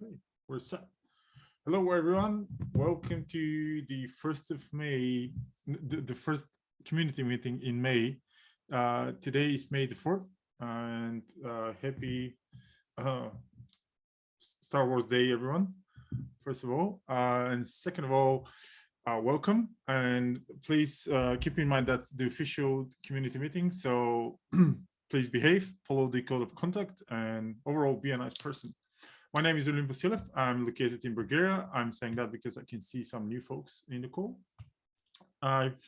Okay, we're set. Hello, everyone. Welcome to the 1st of May, the first community meeting in May. Today is May the 4th, and happy Star Wars Day, everyone, first of all. And second of all, welcome. And please keep in mind that's the official community meeting. So please behave, follow the code of conduct, and overall be a nice person. My name is Ulim Vasilev. I'm located in Bulgaria. I'm saying that because I can see some new folks in the call. I've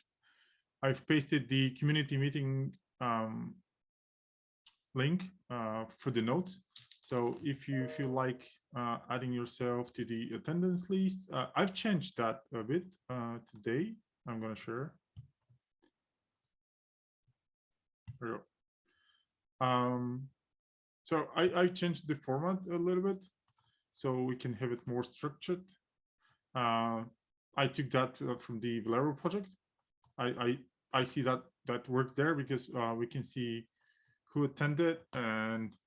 pasted the community meeting link for the notes. So if you feel like adding yourself to the attendance list, I've changed that a bit today. I'm going to share. There we go. So I changed the format a little bit so we can have it more structured. I took that from the Valero project. I see that works there because we can see who attended, and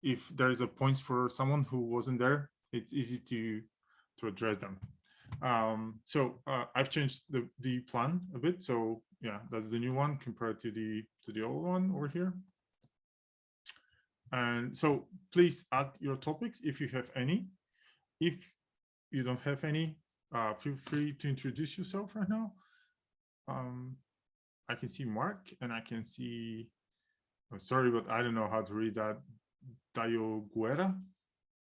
if there is a points for someone who wasn't there, it's easy to address them. So I've changed the plan a bit. So yeah, that's the new one compared to the old one over here. And so please add your topics if you have any. If you don't have any, feel free to introduce yourself right now. I can see Mark, and I can see, I'm sorry, but I don't know how to read that. Dioguera,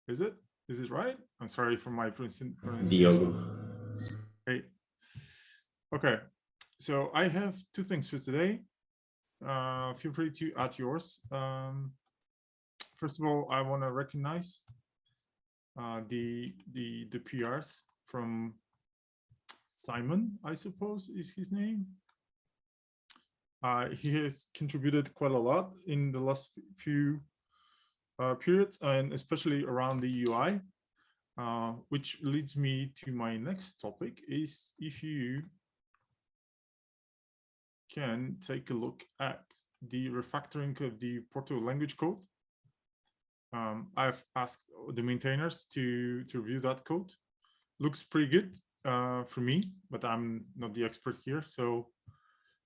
is it right? I'm sorry for my pronunciation. Diogo. Great. Okay, so I have two things for today. Feel free to add yours. First of all, I want to recognize the PRs from Simon, I suppose is his name. He has contributed quite a lot in the last few periods, and especially around the UI, which leads me to my next topic. Is if you can take a look at the refactoring of the Portugal language code. I've asked the maintainers to review that code. Looks pretty good for me, but I'm not the expert here. So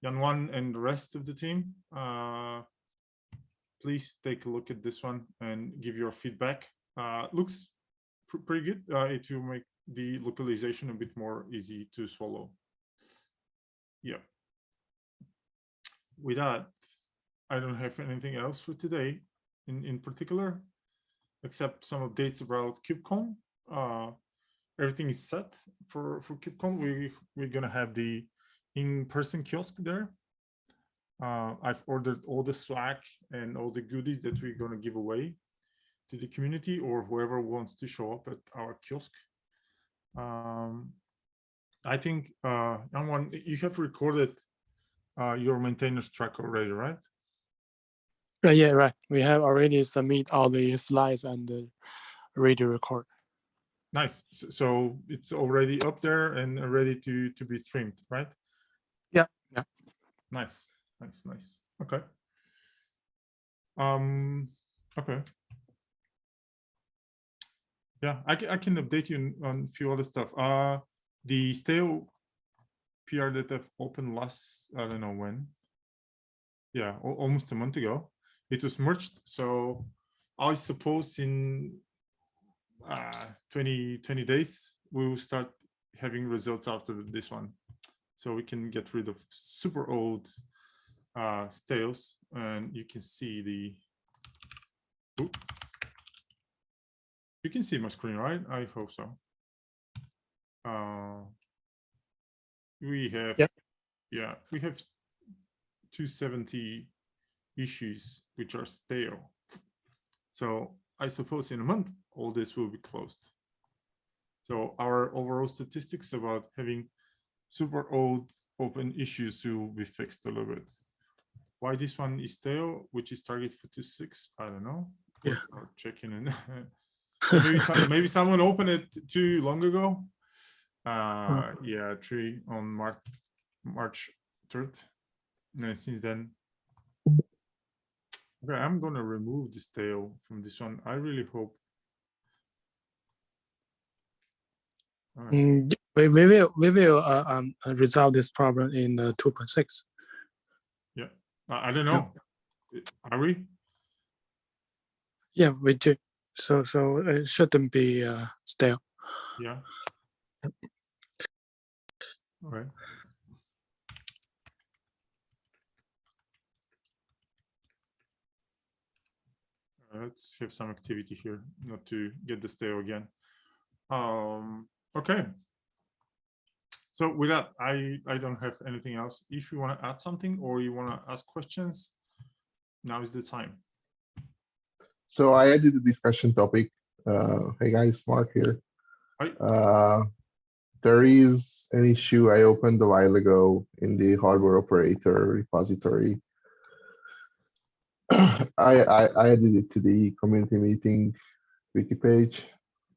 Yanwan and the rest of the team, please take a look at this one and give your feedback. Looks pretty good. It will make the localization a bit more easy to swallow. Yeah. With that, I don't have anything else for today in particular, except some updates about KubeCon. Everything is set for KubeCon. We're gonna have the in-person kiosk there. I've ordered all the swag and all the goodies that we're gonna give away to the community or whoever wants to show up at our kiosk. I think Yanwan, you have recorded your maintainers track already, right? Yeah, right. We have already submit all the slides and ready to record. Nice. So it's already up there and ready to be streamed, right? Yeah. Nice. Okay. Okay. Yeah, I can update you on a few other stuff. The stale PR that I've opened last, I don't know when. Yeah, almost a month ago. It was merged, so I suppose in 20 days we will start having results after this one, so we can get rid of super old stales, and you can see the. Oops. You can see my screen, right? I hope so. We have, yep. Yeah, we have 270 issues which are stale. So I suppose in a month, all this will be closed. So our overall statistics about having super old open issues will be fixed a little bit. Why this one is stale, which is target 56, I don't know. Yeah. Checking in. maybe someone opened it too long ago. Yeah, 3 on March 3rd. And since then, okay, I'm gonna remove this tail from this one. I really hope All right. We will resolve this problem in 2.6. Yeah, I don't know. Are we? Yeah, we do. So it shouldn't be stale. Yeah. All right. Let's have some activity here, not to get the stale again. Okay. So with that, I don't have anything else. If you want to add something or you want to ask questions, now is the time. So I added a discussion topic. Hey guys, Mark here. Hi. There is an issue I opened a while ago in the hardware operator repository. I added it to the community meeting wiki page,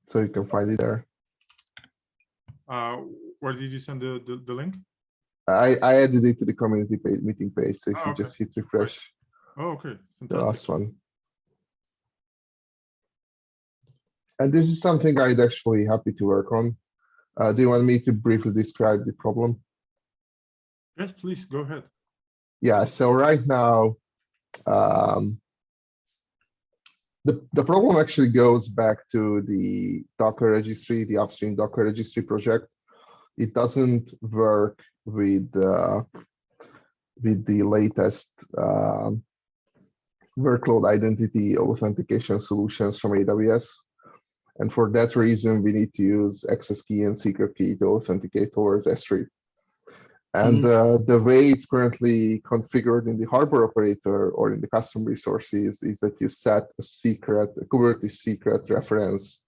so you can find it there. Where did you send the link? I added it to the community meeting page, so if you okay. just hit refresh, Oh, okay, the fantastic. last one. And this is something I'd actually happy to work on. Do you want me to briefly describe the problem? Yes, please go ahead. Yeah, so right now, the problem actually goes back to the Docker registry, the upstream Docker registry project. It doesn't work with the latest workload identity authentication solutions from AWS. And for that reason, we need to use access key and secret key to authenticate towards S3. And the way it's currently configured in the hardware operator or in the custom resources is that you set a secret, a Kubernetes secret reference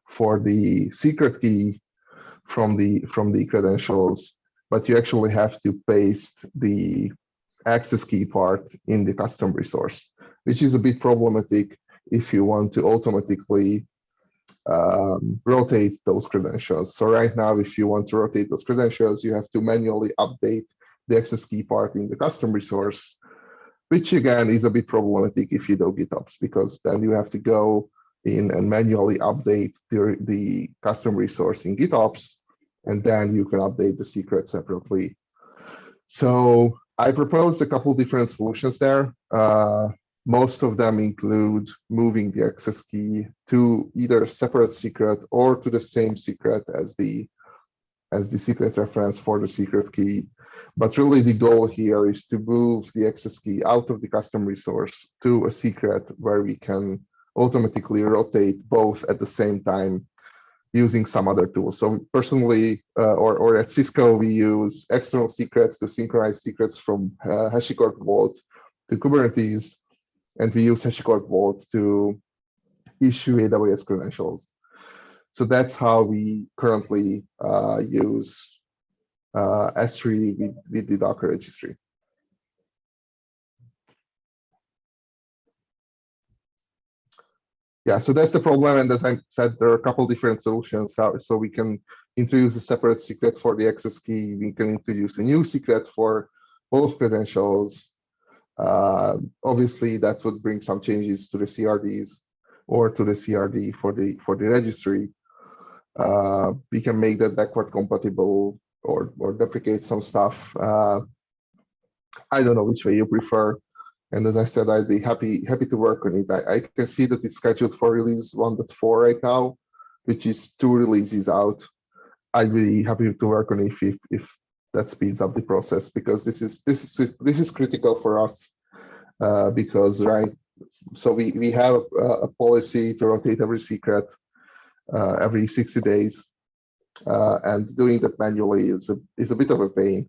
for the secret key from the credentials, but you actually have to paste the access key part in the custom resource, which is a bit problematic if you want to automatically rotate those credentials. So right now, if you want to rotate those credentials, you have to manually update the access key part in the custom resource, which again is a bit problematic if you do GitOps, because then you have to go in and manually update the custom resource in GitOps, and then you can update the secret separately. So I proposed a couple different solutions there. Most of them include moving the access key to either a separate secret or to the same secret as the secret reference for the secret key. But really the goal here is to move the access key out of the custom resource to a secret where we can automatically rotate both at the same time using some other tool. So personally, or at Cisco, we use external secrets to synchronize secrets from HashiCorp Vault to Kubernetes. And we use HashiCorp Vault to issue AWS credentials. So that's how we currently use S3 with the Docker registry. Yeah, so that's the problem. And as I said, there are a couple different solutions. So we can introduce a separate secret for the access key. We can introduce a new secret for both credentials. Obviously, that would bring some changes to the CRDs or to the CRD for the registry. We can make that backward compatible or deprecate some stuff. I don't know which way you prefer. And as I said, I'd be happy to work on it. I can see that it's scheduled for release 1.4 right now, which is 2 releases out. I'd be happy to work on it if that speeds up the process, because this is critical for us. Because so we have a policy to rotate every secret every 60 days, and doing that manually is a bit of a pain.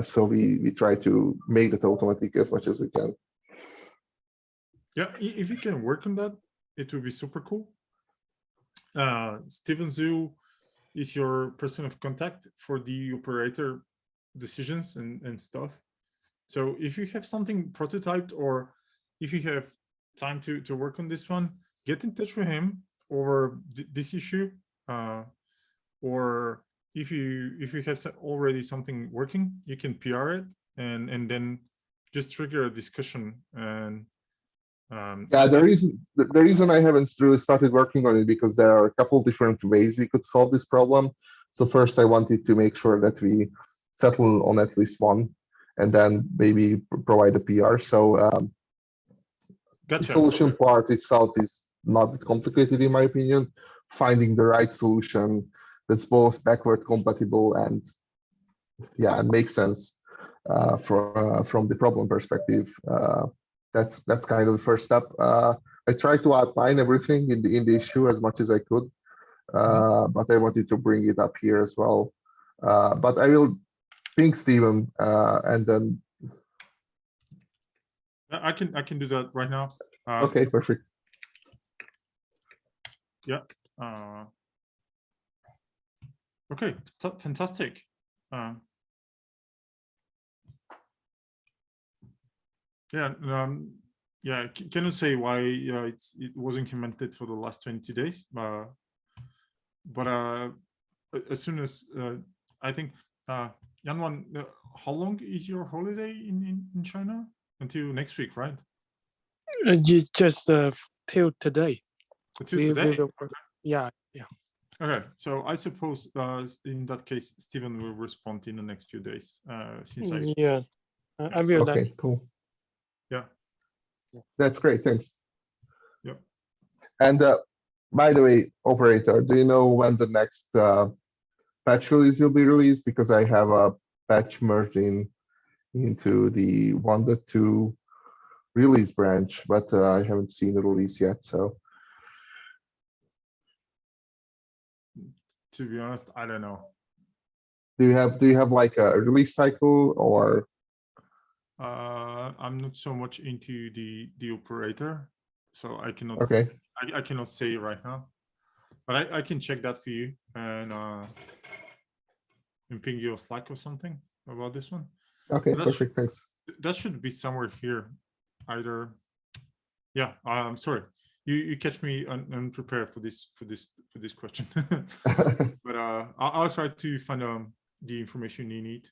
So we try to make that automatic as much as we can. Yeah, if you can work on that, it would be super cool. Steven Zhu is your person of contact for the operator decisions and stuff. So if you have something prototyped, or if you have time to work on this one, get in touch with him over this issue, or if you have already something working, you can PR it and then just trigger a discussion. And yeah, the reason I haven't really started working on it, because there are a couple different ways we could solve this problem. So first I wanted to make sure that we settle on at least one, and then maybe provide a PR. So the Gotcha. solution part itself is not that complicated in my opinion. Finding the right solution that's both backward compatible and and makes sense from the problem perspective. That's kind of the first step. I tried to outline everything in the issue as much as I could, but I wanted to bring it up here as well. But I will ping Steven and then. I can do that right now. Okay, perfect. Yeah. Okay, fantastic. Yeah. Yeah. Can you say why it wasn't implemented for the last 22 days? But as soon as I think Yanwan, how long is your holiday in China? Until next week, right? Just till today. Until today? Yeah. Okay, so I suppose in that case, Steven will respond in the next few days. Since I will. Okay, cool. Yeah, that's great. Thanks. Yeah. And by the way, operator, do you know when the next patch release will be released? Because I have a patch merging into the 1.2 release branch, but I haven't seen the release yet. So to be honest, I don't know. do you have like a release cycle or? I'm not so much into the operator, so I cannot. Okay. I cannot say right now, but I can check that for you and ping you a Slack or something about this one. Okay, perfect. Thanks. That should be somewhere here, either. Yeah, I'm sorry. You catch me unprepared for this question, but I'll try to find the information you need.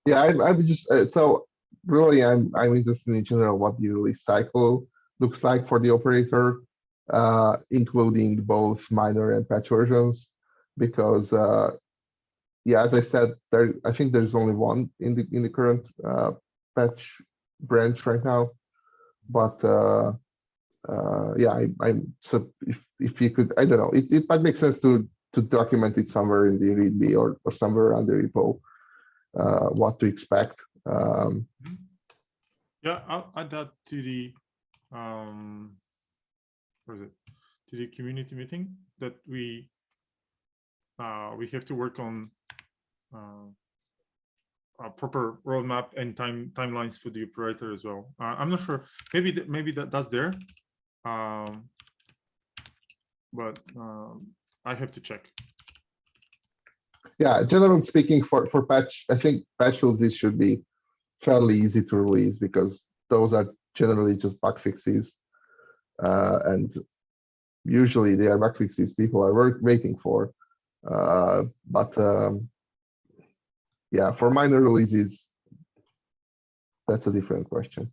Yeah, I'm just so really I'm interested in general what the release cycle looks like for the operator, including both minor and patch versions, because yeah, as I said, I think there's only one in the current patch branch right now, but yeah, I'm so if you could, I don't know, it might make sense to document it somewhere in the README or somewhere around the repo. What to expect. Yeah, I'll add that to the what is it? To the community meeting that we have to work on a proper roadmap and timelines for the operator as well. I'm not sure. Maybe that's there, but I have to check. Yeah, generally speaking, for patch, I think patch releases should be fairly easy to release because those are generally just bug fixes, and usually they are bug fixes people are waiting for. But yeah, for minor releases, that's a different question.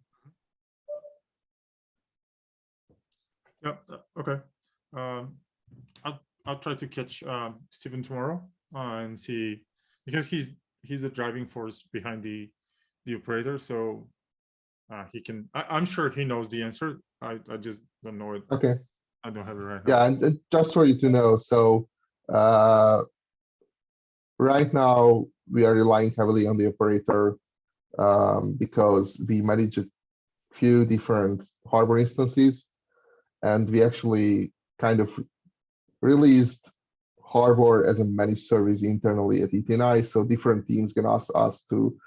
Yeah. Okay. I'll try to catch Steven tomorrow and see, because he's the driving force behind the operator, so he can. I'm sure he knows the answer. I just don't know it. Okay. I don't have it right now. Yeah, and just for you to know, so right now we are relying heavily on the operator because we manage a few different Harbor instances, and we actually kind of released Harbor as a managed service internally at ETNI, so different teams can ask us to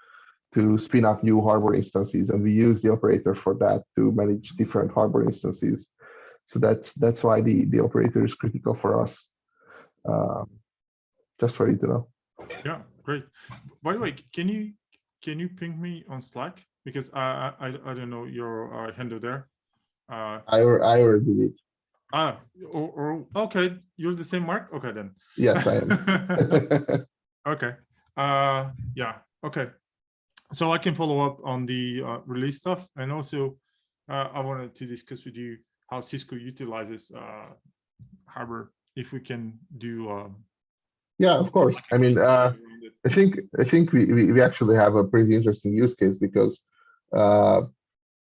spin up new Harbor instances, and we use the operator for that to manage different Harbor instances. So that's why the operator is critical for us. Just for you to know. Yeah, great. By the way, can you ping me on Slack, because I don't know your handle there. I already did it. Or okay, you're the same, Mark. Okay, then. Yes, I am. Okay. Yeah. Okay. So I can follow up on the release stuff, and also I wanted to discuss with you how Cisco utilizes Harbor, if we can do Yeah, of course. I mean, I think we actually have a pretty interesting use case because uh,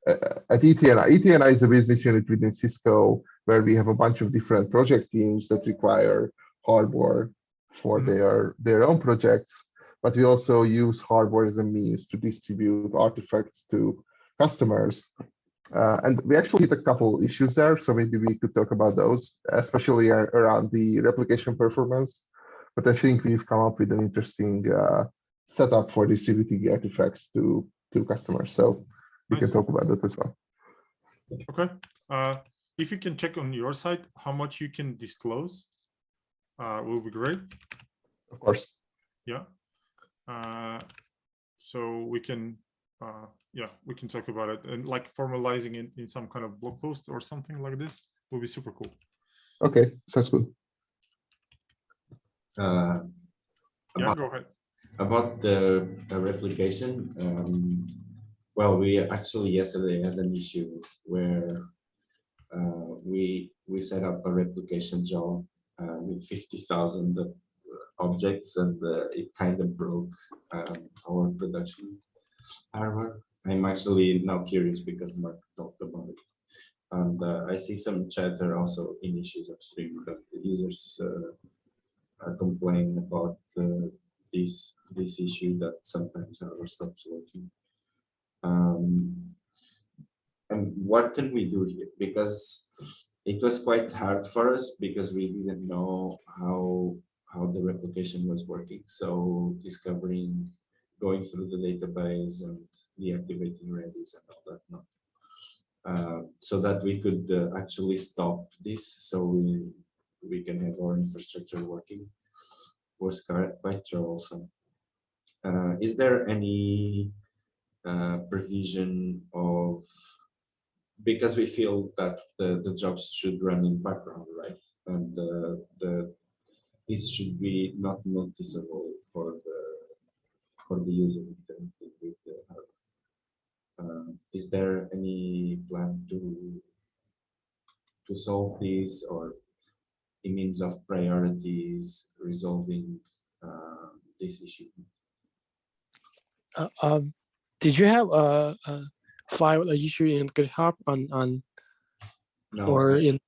at ETNI is a business unit within Cisco where we have a bunch of different project teams that require hardware for their own projects, but we also use hardware as a means to distribute artifacts to customers. And we actually hit a couple issues there, so maybe we could talk about those, especially around the replication performance. But I think we've come up with an interesting setup for distributing artifacts to customers. So we can talk about that as well. Okay. If you can check on your side how much you can disclose, will be great. Of course. Yeah. So we can, yeah, we can talk about it, and like formalizing it in some kind of blog post or something like this will be super cool. Okay, sounds good. Yeah, go ahead. About the replication, well, we actually yesterday had an issue where we set up a replication job with 50,000 objects, and it kind of broke our production hardware. I'm actually now curious because Mark talked about it, and I see some chatter also in issues upstream that the users are complaining about this issue that sometimes hardware stops working. And what can we do here? Because it was quite hard for us because we didn't know how the replication was working. So discovering, going through the database and deactivating Redis and all that, so that we could actually stop this, so we can have our infrastructure working, was quite troublesome. Is there any provision of, because we feel that the jobs should run in background, right? And this should be not noticeable for the user interacting with the hardware. Is there any plan to solve this, or a means of priorities resolving this issue? Did you have a file issue in GitHub on No, or in?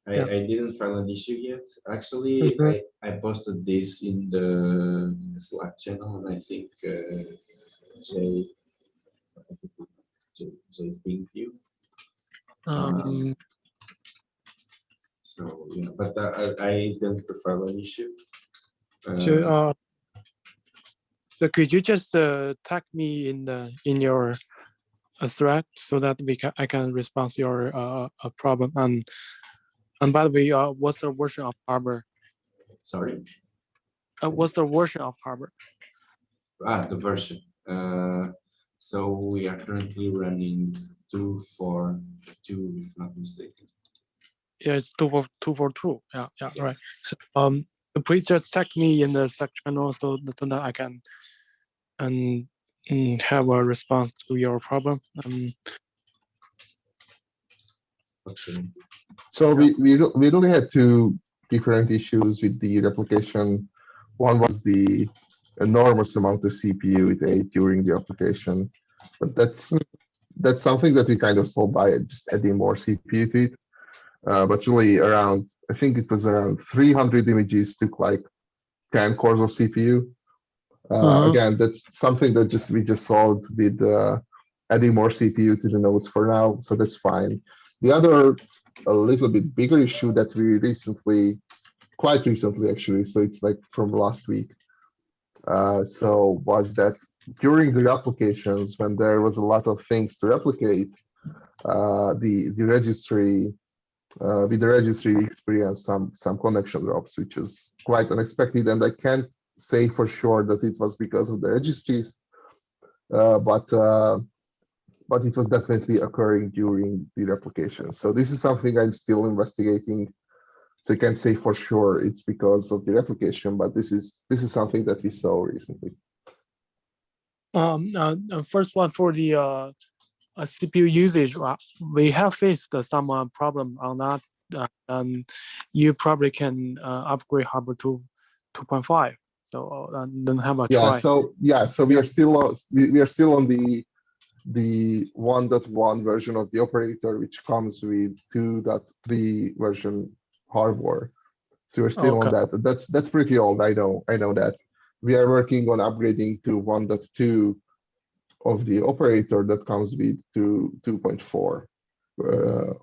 I didn't file an issue yet. Actually, I posted this in the Slack channel, and I think Jay pinged you. So yeah, but I didn't file an issue. So could you just tag me in your thread so that I can respond to your problem? And by the way, what's the version of Harbor? Sorry. What's the version of Harbor? The version. So we are currently running 2.4.2, if not mistaken. Yeah, it's 2.4.2. Yeah, right. So please just tag me in the Slack channel so that I can have a response to your problem. Okay. So we really had two different issues with the replication. One was the enormous amount of CPU it ate during the application, but that's something that we kind of solved by just adding more CPU to it. But really around, I think it was around 300 images took like 10 cores of CPU. Again, that's something that we just solved with adding more CPU to the nodes for now, so that's fine. The other, a little bit bigger issue that we quite recently actually, so it's like from last week, so was that during the replications, when there was a lot of things to replicate, the registry, with the registry, we experienced some connection drops, which is quite unexpected, and I can't say for sure that it was because of the registries, but it was definitely occurring during the replication. So this is something I'm still investigating. So I can't say for sure it's because of the replication, but this is something that we saw recently. First one for the CPU usage, we have faced some problem on that. You probably can upgrade Harbor to 2.5. So then have a Yeah, try. so we are still on the 1.1 version of the operator, which comes with 2.3 version hardware. So we're still on that. That's pretty old. I know that. We are working on upgrading to 1.2 of the operator that comes with 2.4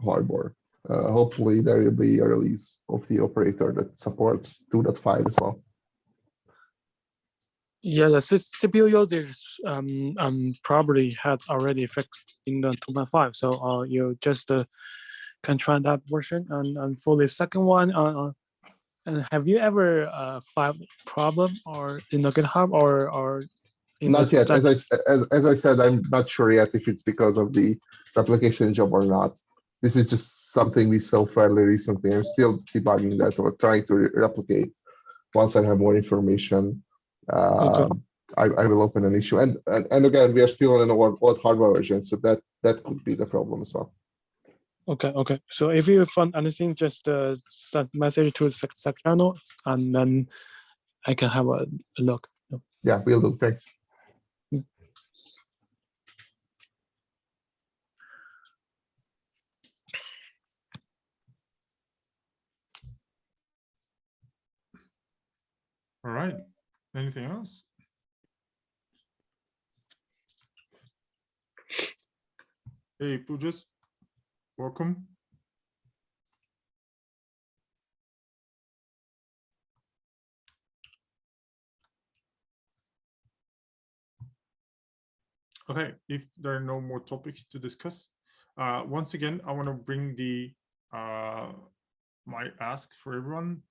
hardware. Hopefully there will be a release of the operator that supports 2.5 as well. Yeah, the CPU usage probably had already fixed in the 2.5. So you just can try that version. And for the second one, and have you ever found problem or in the GitHub or in Not the yet. stack? As I said, I'm not sure yet if it's because of the replication job or not. This is just something we saw fairly recently. I'm still debugging that or trying to replicate. Once I have more information, I will open an issue. And again, we are still on an old hardware version, so that could be the problem as well. Okay. So if you find anything, just send message to the Slack channel, and then I can have a look. Yeah, we'll do. Thanks. All right. Anything else? Hey, Pujas, welcome. Okay, if there are no more topics to discuss, once again, I want to bring the my ask for everyone.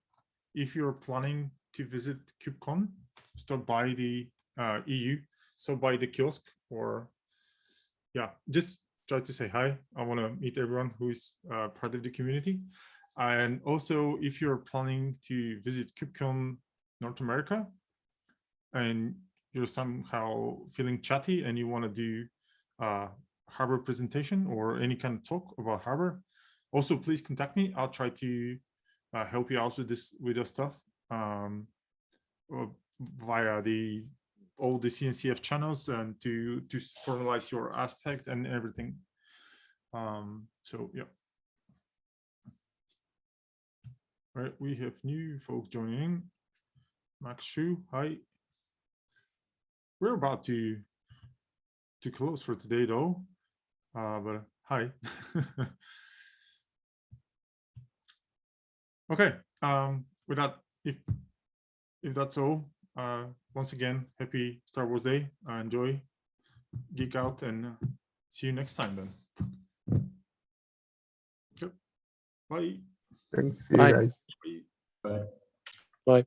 If you're planning to visit KubeCon, stop by the EU, so by the kiosk, or yeah, just try to say hi. I want to meet everyone who is part of the community. And also, if you're planning to visit KubeCon North America, and you're somehow feeling chatty and you want to do Harbor presentation or any kind of talk about Harbor, also please contact me. I'll try to help you out with your stuff via all the CNCF channels and to formalize your aspect and everything. So yeah. All right, we have new folks joining. Max Shu, hi. We're about to close for today though, but hi. Okay, with that, if that's all, once again, happy Star Wars Day. Enjoy, geek out, and see you next time then. Okay. Bye. Thanks. See you guys. Bye. Bye.